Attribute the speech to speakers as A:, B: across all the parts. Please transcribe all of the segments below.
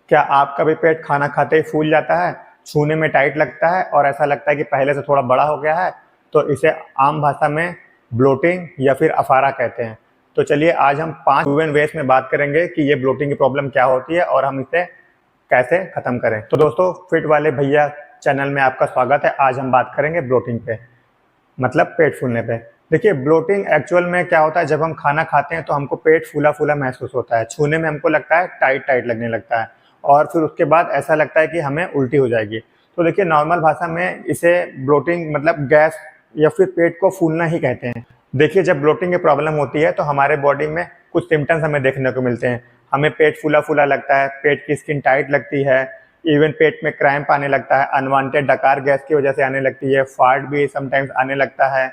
A: क्या आपका भी पेट खाना खाते ही फूल जाता है, छूने में टाइट लगता है और ऐसा लगता है कि पहले से थोड़ा बड़ा हो गया है? तो इसे आम भाषा में ब्लोटिंग या फिर अफारा कहते हैं। तो चलिए आज हम 5 प्रूवन वेज में बात करेंगे कि ये ब्लोटिंग की प्रॉब्लम क्या होती है और हम इसे कैसे खत्म करें। तो दोस्तों, फिट वाले भैया चैनल में आपका स्वागत है। आज हम बात करेंगे ब्लोटिंग पे, मतलब पेट फूलने पे। देखिए, ब्लोटिंग एक्चुअल में क्या होता है, जब हम खाना खाते हैं तो हमको पेट फूला फूला महसूस होता है, छूने में हमको लगता है टाइट टाइट लगने लगता है और फिर उसके बाद ऐसा लगता है कि हमें उल्टी हो जाएगी। तो देखिए, नॉर्मल भाषा में इसे ब्लोटिंग मतलब गैस या फिर पेट को फूलना ही कहते हैं। देखिए, जब ब्लोटिंग की प्रॉब्लम होती है तो हमारे बॉडी में कुछ सिम्टम्स हमें देखने को मिलते हैं। हमें पेट फूला फूला लगता है, पेट की स्किन टाइट लगती है, इवन पेट में क्रैम्प आने लगता है, अनवांटेड डकार गैस की वजह से आने लगती है, फार्ट भी समटाइम्स आने लगता है।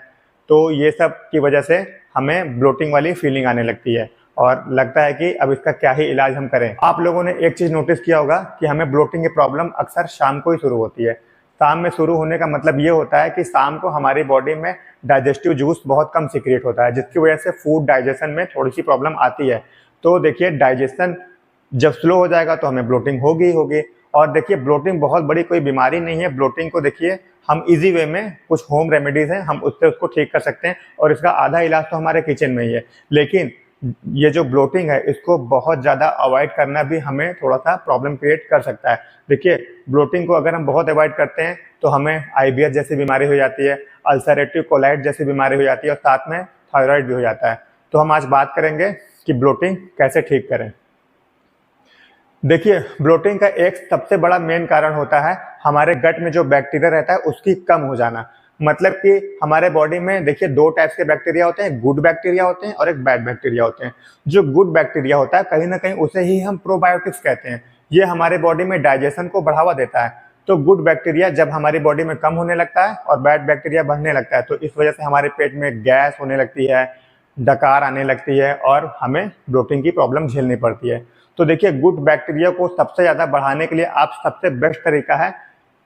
A: तो ये सब की वजह से हमें ब्लोटिंग वाली फीलिंग आने लगती है और लगता है कि अब इसका क्या ही इलाज हम करें। आप लोगों ने एक चीज नोटिस किया होगा कि हमें ब्लोटिंग की प्रॉब्लम अक्सर शाम को ही शुरू होती है। शाम में शुरू होने का मतलब ये होता है कि शाम को हमारी बॉडी में डाइजेस्टिव जूस बहुत कम सीक्रेट होता है, जिसकी वजह से फूड डाइजेशन में थोड़ी सी प्रॉब्लम आती है। तो देखिए, डाइजेशन जब स्लो हो जाएगा तो हमें ब्लोटिंग होगी ही होगी। और देखिए, ब्लोटिंग बहुत बड़ी कोई बीमारी नहीं है। ब्लोटिंग को देखिए, हम इजी वे में कुछ होम रेमेडीज हैं, हम उससे उसको ठीक कर सकते हैं और इसका आधा इलाज तो हमारे किचन में ही है। लेकिन ये जो ब्लोटिंग है, इसको बहुत ज़्यादा अवॉइड करना भी हमें थोड़ा सा प्रॉब्लम क्रिएट कर सकता है। देखिए, ब्लोटिंग को अगर हम बहुत अवॉइड करते हैं तो हमें आईबीएस जैसी बीमारी हो जाती है, अल्सरेटिव कोलाइट जैसी बीमारी हो जाती है और साथ में थायराइड भी हो जाता है। तो हम आज बात करेंगे कि ब्लोटिंग कैसे ठीक करें। देखिए, ब्लोटिंग का एक सबसे बड़ा मेन कारण होता है हमारे गट में जो बैक्टीरिया रहता है उसकी कम हो जाना। मतलब कि हमारे बॉडी में देखिए, दो टाइप्स के बैक्टीरिया होते हैं, गुड बैक्टीरिया होते हैं और एक बैड बैक्टीरिया होते हैं। जो गुड बैक्टीरिया होता है, कहीं ना कहीं उसे ही हम प्रोबायोटिक्स कहते हैं। ये हमारे बॉडी में डाइजेशन को बढ़ावा देता है। तो गुड बैक्टीरिया जब हमारी बॉडी में कम होने लगता है और बैड बैक्टीरिया बढ़ने लगता है, तो इस वजह से हमारे पेट में गैस होने लगती है, डकार आने लगती है और हमें ब्लोटिंग की प्रॉब्लम झेलनी पड़ती है। तो देखिए, गुड बैक्टीरिया को सबसे ज़्यादा बढ़ाने के लिए आप सबसे बेस्ट तरीका है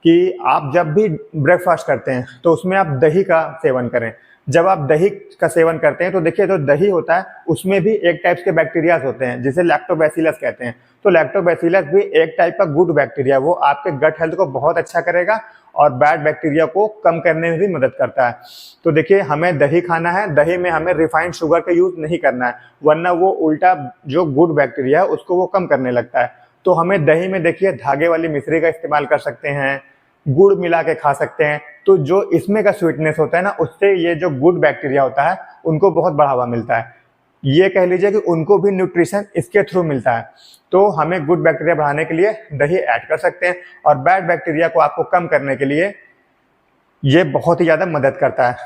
A: कि आप जब भी ब्रेकफास्ट करते हैं तो उसमें आप दही का सेवन करें। जब आप दही का सेवन करते हैं तो देखिए, जो दही होता है उसमें भी एक टाइप के बैक्टीरियाज होते हैं जिसे लैक्टोबैसिलस कहते हैं। तो लैक्टोबैसिलस भी एक टाइप का गुड बैक्टीरिया, वो आपके गट हेल्थ को बहुत अच्छा करेगा और बैड बैक्टीरिया को कम करने में भी मदद करता है। तो देखिए, हमें दही खाना है, दही में हमें रिफाइंड शुगर का यूज नहीं करना है, वरना वो उल्टा जो गुड बैक्टीरिया है उसको वो कम करने लगता है। तो हमें दही में देखिए धागे वाली मिश्री का इस्तेमाल कर सकते हैं, गुड़ मिला के खा सकते हैं। तो जो इसमें का स्वीटनेस होता है ना, उससे ये जो गुड बैक्टीरिया होता है उनको बहुत बढ़ावा मिलता है। ये कह लीजिए कि उनको भी न्यूट्रिशन इसके थ्रू मिलता है। तो हमें गुड बैक्टीरिया बढ़ाने के लिए दही ऐड कर सकते हैं और बैड बैक्टीरिया को आपको कम करने के लिए ये बहुत ही ज़्यादा मदद करता है।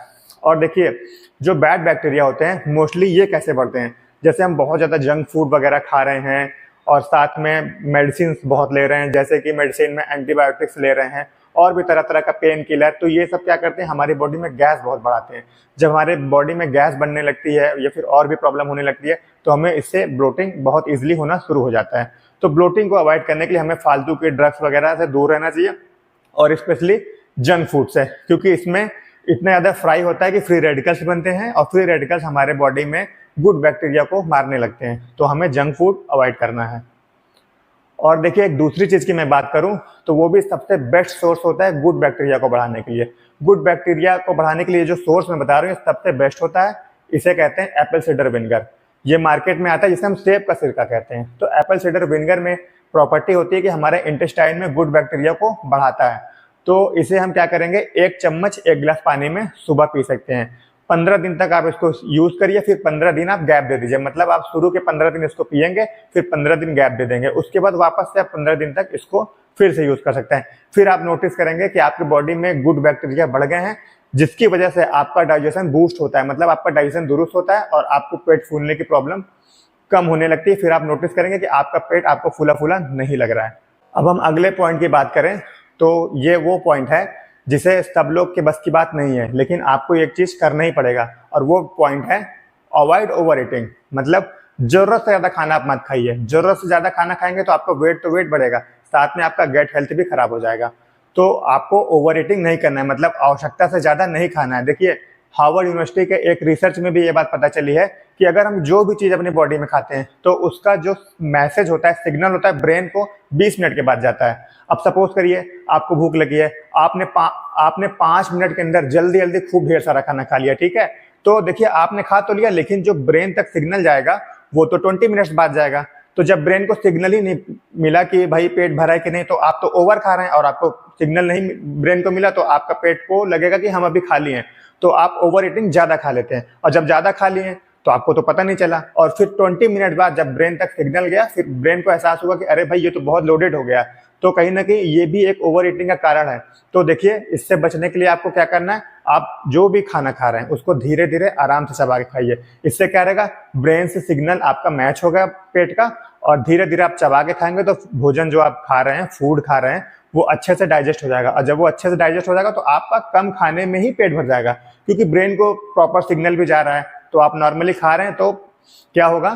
A: और देखिए, जो बैड बैक्टीरिया होते हैं मोस्टली ये कैसे बढ़ते हैं, जैसे हम बहुत ज़्यादा जंक फूड वगैरह खा रहे हैं और साथ में मेडिसिन बहुत ले रहे हैं, जैसे कि मेडिसिन में एंटीबायोटिक्स ले रहे हैं और भी तरह तरह का पेन किलर। तो ये सब क्या करते हैं, हमारी बॉडी में गैस बहुत बढ़ाते हैं। जब हमारे बॉडी में गैस बनने लगती है या फिर और भी प्रॉब्लम होने लगती है तो हमें इससे ब्लोटिंग बहुत ईजिली होना शुरू हो जाता है। तो ब्लोटिंग को अवॉइड करने के लिए हमें फालतू के ड्रग्स वगैरह से दूर रहना चाहिए और स्पेशली जंक फूड से, क्योंकि इसमें इतना ज़्यादा फ्राई होता है कि फ्री रेडिकल्स बनते हैं और फ्री रेडिकल्स हमारे बॉडी में गुड बैक्टीरिया को मारने लगते हैं। तो हमें जंक फूड अवॉइड करना है। और देखिए, एक दूसरी चीज़ की मैं बात करूं तो वो भी सबसे बेस्ट सोर्स होता है गुड बैक्टीरिया को बढ़ाने के लिए। गुड बैक्टीरिया को बढ़ाने के लिए जो सोर्स मैं बता रहा हूँ सबसे बेस्ट होता है, इसे कहते हैं एप्पल साइडर विनेगर। ये मार्केट में आता है, जिसे हम सेब का सिरका कहते हैं। तो एप्पल साइडर विनेगर में प्रॉपर्टी होती है कि हमारे इंटेस्टाइन में गुड बैक्टीरिया को बढ़ाता है। तो इसे हम क्या करेंगे, 1 चम्मच 1 गिलास पानी में सुबह पी सकते हैं। 15 दिन तक आप इसको यूज करिए, फिर 15 दिन आप गैप दे दीजिए। मतलब आप शुरू के 15 दिन इसको पियेंगे, फिर 15 दिन गैप दे देंगे, उसके बाद वापस से आप 15 दिन तक इसको फिर से यूज कर सकते हैं। फिर आप नोटिस करेंगे कि आपकी बॉडी में गुड बैक्टीरिया बढ़ गए हैं, जिसकी वजह से आपका डाइजेशन बूस्ट होता है, मतलब आपका डाइजेशन दुरुस्त होता है और आपको पेट फूलने की प्रॉब्लम कम होने लगती है। फिर आप नोटिस करेंगे कि आपका पेट आपको फूला फूला नहीं लग रहा है। अब हम अगले पॉइंट की बात करें तो ये वो पॉइंट है जिसे सब लोग के बस की बात नहीं है, लेकिन आपको एक चीज करना ही पड़ेगा और वो पॉइंट है अवॉइड ओवर ईटिंग। मतलब जरूरत से ज्यादा खाना आप मत खाइए। जरूरत से ज्यादा खाना खाएंगे तो आपका वेट तो वेट बढ़ेगा, साथ में आपका गट हेल्थ भी खराब हो जाएगा। तो आपको ओवर ईटिंग नहीं करना है, मतलब आवश्यकता से ज्यादा नहीं खाना है। देखिए, हार्वर्ड यूनिवर्सिटी के एक रिसर्च में भी ये बात पता चली है कि अगर हम जो भी चीज़ अपनी बॉडी में खाते हैं तो उसका जो मैसेज होता है, सिग्नल होता है, ब्रेन को 20 मिनट के बाद जाता है। अब सपोज करिए आपको भूख लगी है, आपने 5 मिनट के अंदर जल्दी जल्दी खूब ढेर सारा खाना खा लिया, ठीक है। तो देखिए आपने खा तो लिया, लेकिन जो ब्रेन तक सिग्नल जाएगा वो तो 20 मिनट्स बाद जाएगा। तो जब ब्रेन को सिग्नल ही नहीं मिला कि भाई पेट भरा है कि नहीं, तो आप तो ओवर खा रहे हैं, और आपको सिग्नल नहीं ब्रेन को मिला तो आपका पेट को लगेगा कि हम अभी खाली हैं, तो आप ओवर ईटिंग ज्यादा खा लेते हैं। और जब ज्यादा खा लिए तो आपको तो पता नहीं चला, और फिर 20 मिनट बाद जब ब्रेन तक सिग्नल गया, फिर ब्रेन को एहसास हुआ कि अरे भाई ये तो बहुत लोडेड हो गया। तो कहीं ना कहीं ये भी एक ओवर ईटिंग का कारण है। तो देखिए इससे बचने के लिए आपको क्या करना है, आप जो भी खाना खा रहे हैं उसको धीरे धीरे आराम से चबा के खाइए। इससे क्या रहेगा, ब्रेन से सिग्नल आपका मैच होगा पेट का, और धीरे धीरे आप चबा के खाएंगे तो भोजन जो आप खा रहे हैं, फूड खा रहे हैं, वो अच्छे से डाइजेस्ट हो जाएगा। और जब वो अच्छे से डाइजेस्ट हो जाएगा तो आपका कम खाने में ही पेट भर जाएगा, क्योंकि ब्रेन को प्रॉपर सिग्नल भी जा रहा है। तो आप नॉर्मली खा रहे हैं तो क्या होगा,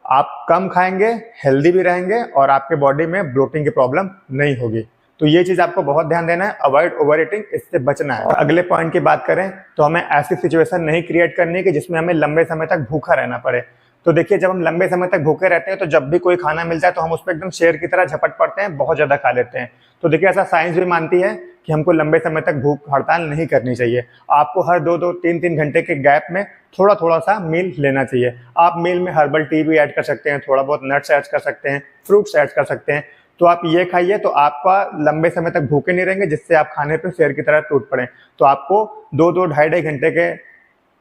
A: आप कम खाएंगे, हेल्दी भी रहेंगे, और आपके बॉडी में ब्लोटिंग की प्रॉब्लम नहीं होगी। तो ये चीज आपको बहुत ध्यान देना है, अवॉइड ओवर ईटिंग, इससे बचना है। अगले पॉइंट की बात करें तो हमें ऐसी सिचुएशन नहीं क्रिएट करनी कि जिसमें हमें लंबे समय तक भूखा रहना पड़े। तो देखिए जब हम लंबे समय तक भूखे रहते हैं तो जब भी कोई खाना मिलता है तो हम उस पर एकदम शेर की तरह झपट पड़ते हैं, बहुत ज्यादा खा लेते हैं। तो देखिए ऐसा साइंस भी मानती है कि हमको लंबे समय तक भूख हड़ताल नहीं करनी चाहिए। आपको हर 2-2, 3-3 घंटे के गैप में थोड़ा थोड़ा सा मील लेना चाहिए। आप मील में हर्बल टी भी ऐड कर सकते हैं, थोड़ा बहुत नट्स ऐड कर सकते हैं, फ्रूट्स ऐड कर सकते हैं। तो आप ये खाइए तो आपका लंबे समय तक भूखे नहीं रहेंगे, जिससे आप खाने पे शेर की तरह टूट पड़े। तो आपको 2-2, 2.5 घंटे के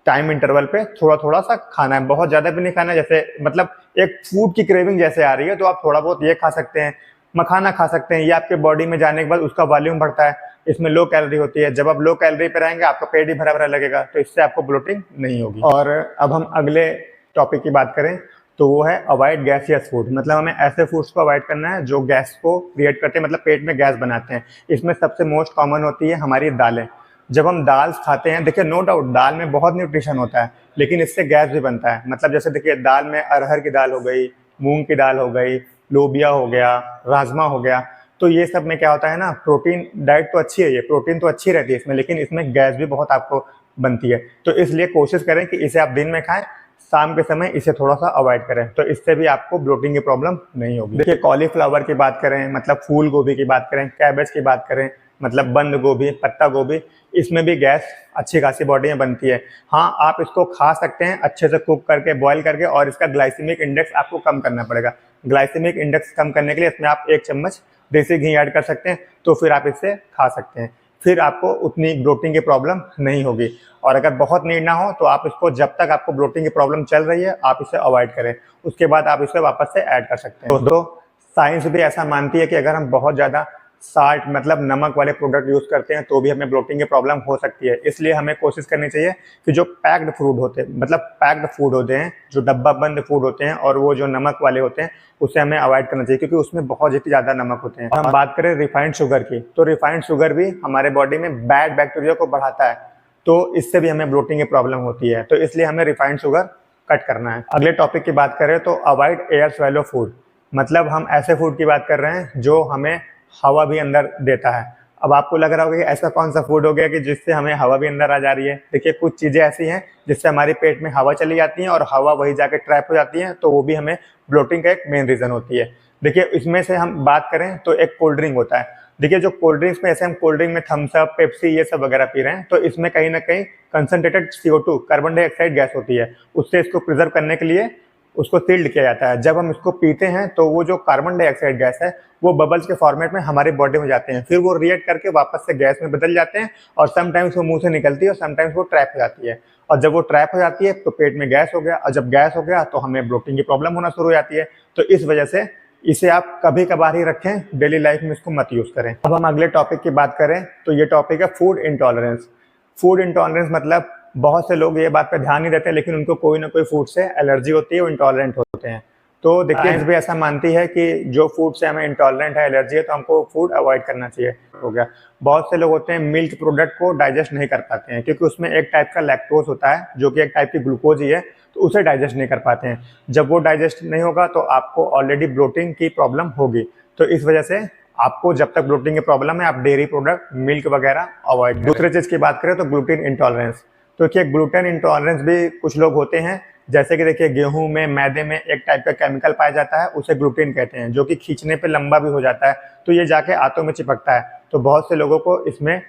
A: टाइम इंटरवल पे थोड़ा थोड़ा सा खाना है, बहुत ज्यादा भी नहीं खाना है। जैसे मतलब एक फूड की क्रेविंग जैसे आ रही है तो आप थोड़ा बहुत ये खा सकते हैं, मखाना खा सकते हैं। ये आपके बॉडी में जाने के बाद उसका वॉल्यूम बढ़ता है, इसमें लो कैलोरी होती है। जब आप लो कैलोरी पे रहेंगे आपका पेट ही भरा भरा लगेगा, तो इससे आपको ब्लोटिंग नहीं होगी। और अब हम अगले टॉपिक की बात करें तो वो है अवॉइड गैसियस फूड। मतलब हमें ऐसे फूड्स को अवॉइड करना है जो गैस को क्रिएट करते हैं, मतलब पेट में गैस बनाते हैं। इसमें सबसे मोस्ट कॉमन होती है हमारी दालें। जब हम दाल खाते हैं, देखिए नो डाउट दाल में बहुत न्यूट्रिशन होता है, लेकिन इससे गैस भी बनता है। मतलब जैसे देखिए दाल में अरहर की दाल हो गई, मूंग की दाल हो गई, लोबिया हो गया, राजमा हो गया, तो ये सब में क्या होता है ना, प्रोटीन डाइट तो अच्छी है, ये प्रोटीन तो अच्छी रहती है इसमें, लेकिन इसमें गैस भी बहुत आपको बनती है। तो इसलिए कोशिश करें कि इसे आप दिन में खाएं, शाम के समय इसे थोड़ा सा अवॉइड करें, तो इससे भी आपको ब्लोटिंग की प्रॉब्लम नहीं होगी। देखिए कॉलीफ्लावर की बात करें, मतलब फूल गोभी की बात करें, कैबेज की बात करें, मतलब बंद गोभी, पत्ता गोभी, इसमें भी गैस अच्छी खासी बॉडी में बनती है। हाँ आप इसको खा सकते हैं अच्छे से कुक करके, बॉईल करके, और इसका ग्लाइसेमिक इंडेक्स आपको कम करना पड़ेगा। ग्लाइसेमिक इंडेक्स कम करने के लिए इसमें आप 1 चम्मच देसी घी ऐड कर सकते हैं, तो फिर आप इसे खा सकते हैं, फिर आपको उतनी ब्लोटिंग की प्रॉब्लम नहीं होगी। और अगर बहुत नीड ना हो तो आप इसको, जब तक आपको ब्लोटिंग की प्रॉब्लम चल रही है आप इसे अवॉइड करें, उसके बाद आप इसे वापस से ऐड कर सकते हैं। दोस्तों साइंस भी ऐसा मानती है कि अगर हम बहुत ज़्यादा साल्ट मतलब नमक वाले प्रोडक्ट यूज करते हैं तो भी हमें ब्लोटिंग की प्रॉब्लम हो सकती है। इसलिए हमें कोशिश करनी चाहिए कि जो पैक्ड फूड होते हैं, मतलब पैक्ड फूड होते हैं, जो डब्बा बंद फूड होते हैं, और वो जो नमक वाले होते हैं उसे हमें अवॉइड करना चाहिए, क्योंकि उसमें बहुत ज़्यादा नमक होते हैं। हम बात करें रिफाइंड शुगर की, तो रिफाइंड शुगर भी हमारे बॉडी में बैड बैक्टीरिया को बढ़ाता है, तो इससे भी हमें ब्लोटिंग की प्रॉब्लम होती है। तो इसलिए हमें रिफाइंड शुगर कट करना है। अगले टॉपिक की बात करें तो अवॉइड एयर स्वैलो फूड। मतलब हम ऐसे फूड की बात कर रहे हैं जो हमें हवा भी अंदर देता है। अब आपको लग रहा होगा कि ऐसा कौन सा फूड हो गया कि जिससे हमें हवा भी अंदर आ जा रही है। देखिए कुछ चीज़ें ऐसी हैं जिससे हमारे पेट में हवा चली जाती है और हवा वही जाके ट्रैप हो जाती है, तो वो भी हमें ब्लोटिंग का एक मेन रीज़न होती है। देखिए इसमें से हम बात करें तो एक कोल्ड ड्रिंक होता है। देखिए जो कोल्ड ड्रिंक्स में, ऐसे हम कोल्ड ड्रिंक में थम्स अप, पेप्सी, ये सब वगैरह पी रहे हैं, तो इसमें कहीं ना कहीं concentrated CO2 carbon dioxide gas होती है। उससे इसको प्रिजर्व करने के लिए उसको सील्ड किया जाता है। जब हम इसको पीते हैं तो वो जो कार्बन डाइऑक्साइड गैस है वो बबल्स के फॉर्मेट में हमारे बॉडी में जाते हैं, फिर वो रिएक्ट करके वापस से गैस में बदल जाते हैं, और समटाइम्स वो मुंह से निकलती है और समटाइम्स वो ट्रैप हो जाती है। और जब वो ट्रैप हो जाती है तो पेट में गैस हो गया, और जब गैस हो गया तो हमें ब्लोटिंग की प्रॉब्लम होना शुरू हो जाती है। तो इस वजह से इसे आप कभी कभार ही रखें, डेली लाइफ में इसको मत यूज करें। अब हम अगले टॉपिक की बात करें तो ये टॉपिक है फूड इंटॉलरेंस। फूड इंटॉलरेंस मतलब बहुत से लोग ये बात पे ध्यान नहीं देते, लेकिन उनको कोई ना कोई फूड से एलर्जी होती है, वो इंटॉलरेंट होते हैं। तो देखिए भी ऐसा मानती है कि जो फूड से हमें इंटॉलरेंट है, एलर्जी है, तो हमको फूड अवॉइड करना चाहिए। हो गया, बहुत से लोग होते हैं मिल्क प्रोडक्ट को डाइजेस्ट नहीं कर पाते हैं, क्योंकि उसमें एक टाइप का लैक्टोज होता है जो कि एक टाइप की ग्लूकोज ही है, तो उसे डाइजेस्ट नहीं कर पाते हैं। जब वो डाइजेस्ट नहीं होगा तो आपको ऑलरेडी ब्लोटिंग की प्रॉब्लम होगी। तो इस वजह से आपको जब तक ब्लोटिंग की प्रॉब्लम है आप डेयरी प्रोडक्ट, मिल्क वगैरह अवॉइड। दूसरी चीज की बात करें तो ग्लूटेन इंटॉलरेंस। तो देखिए ग्लूटेन इंटॉलरेंस भी कुछ लोग होते हैं, जैसे कि देखिए गेहूं में, मैदे में एक टाइप का केमिकल पाया जाता है, उसे ग्लूटेन कहते हैं, जो कि खींचने पे लंबा भी हो जाता है, तो ये जाके आंतों में चिपकता है। तो बहुत से लोगों को इसमें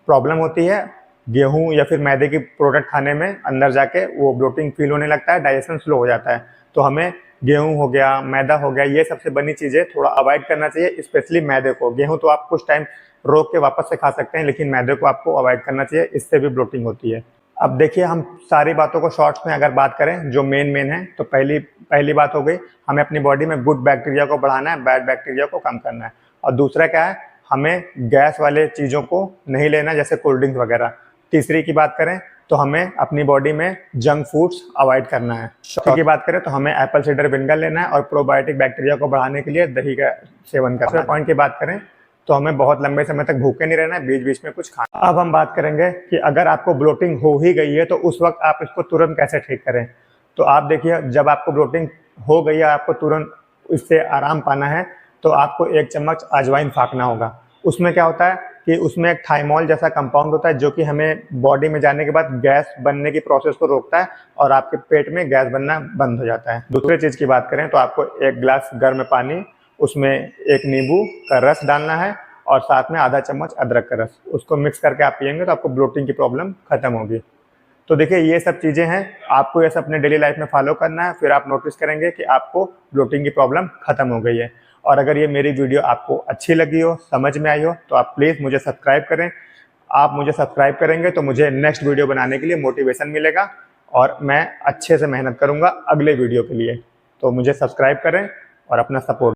A: प्रॉब्लम होती है, गेहूं या फिर मैदे की प्रोडक्ट खाने में अंदर जाके वो ब्लोटिंग फील होने लगता है, डाइजेशन स्लो हो जाता है। तो हमें गेहूं हो गया, मैदा हो गया, ये सबसे बनी चीज़ें थोड़ा अवॉइड करना चाहिए, स्पेशली मैदे को। गेहूं तो आप कुछ टाइम रोक के वापस से खा सकते हैं, लेकिन मैदे को आपको अवॉइड करना चाहिए, इससे भी ब्लोटिंग होती है। अब देखिए हम सारी बातों को शॉर्ट्स में अगर बात करें जो मेन है, तो पहली बात हो गई, हमें अपनी बॉडी में गुड बैक्टीरिया को बढ़ाना है, बैड बैक्टीरिया को कम करना है। और दूसरा क्या है, हमें गैस वाले चीज़ों को नहीं लेना, जैसे कोल्ड ड्रिंक्स वगैरह। तीसरी की बात करें तो हमें अपनी बॉडी में जंक फूड्स अवॉइड करना है। चौथी की बात करें तो हमें एप्पल साइडर विनेगर लेना है और प्रोबायोटिक बैक्टीरिया को बढ़ाने के लिए दही का सेवन करना है। पॉइंट की बात करें तो हमें बहुत लंबे समय तक भूखे नहीं रहना है, बीच बीच में कुछ खाना। अब हम बात करेंगे कि अगर आपको ब्लोटिंग हो ही गई है तो उस वक्त आप इसको तुरंत कैसे ठीक करें। तो आप देखिए, जब आपको ब्लोटिंग हो गई है, आपको तुरंत इससे आराम पाना है, तो आपको 1 चम्मच अजवाइन फाँकना होगा। उसमें क्या होता है कि उसमें एक थाइमोल जैसा कंपाउंड होता है, जो कि हमें बॉडी में जाने के बाद गैस बनने की प्रोसेस को रोकता है और आपके पेट में गैस बनना बंद हो जाता है। दूसरी चीज़ की बात करें तो आपको 1 गिलास गर्म पानी, उसमें 1 नींबू का रस डालना है और साथ में आधा चम्मच अदरक का रस, उसको मिक्स करके आप पियेंगे तो आपको ब्लोटिंग की प्रॉब्लम खत्म होगी। तो देखिए ये सब चीज़ें हैं, आपको ये सब अपने डेली लाइफ में फॉलो करना है, फिर आप नोटिस करेंगे कि आपको ब्लोटिंग की प्रॉब्लम खत्म हो गई है। और अगर ये मेरी वीडियो आपको अच्छी लगी हो, समझ में आई हो, तो आप प्लीज़ मुझे सब्सक्राइब करें। आप मुझे सब्सक्राइब करेंगे तो मुझे नेक्स्ट वीडियो बनाने के लिए मोटिवेशन मिलेगा और मैं अच्छे से मेहनत करूँगा अगले वीडियो के लिए। तो मुझे सब्सक्राइब करें और अपना सपोर्ट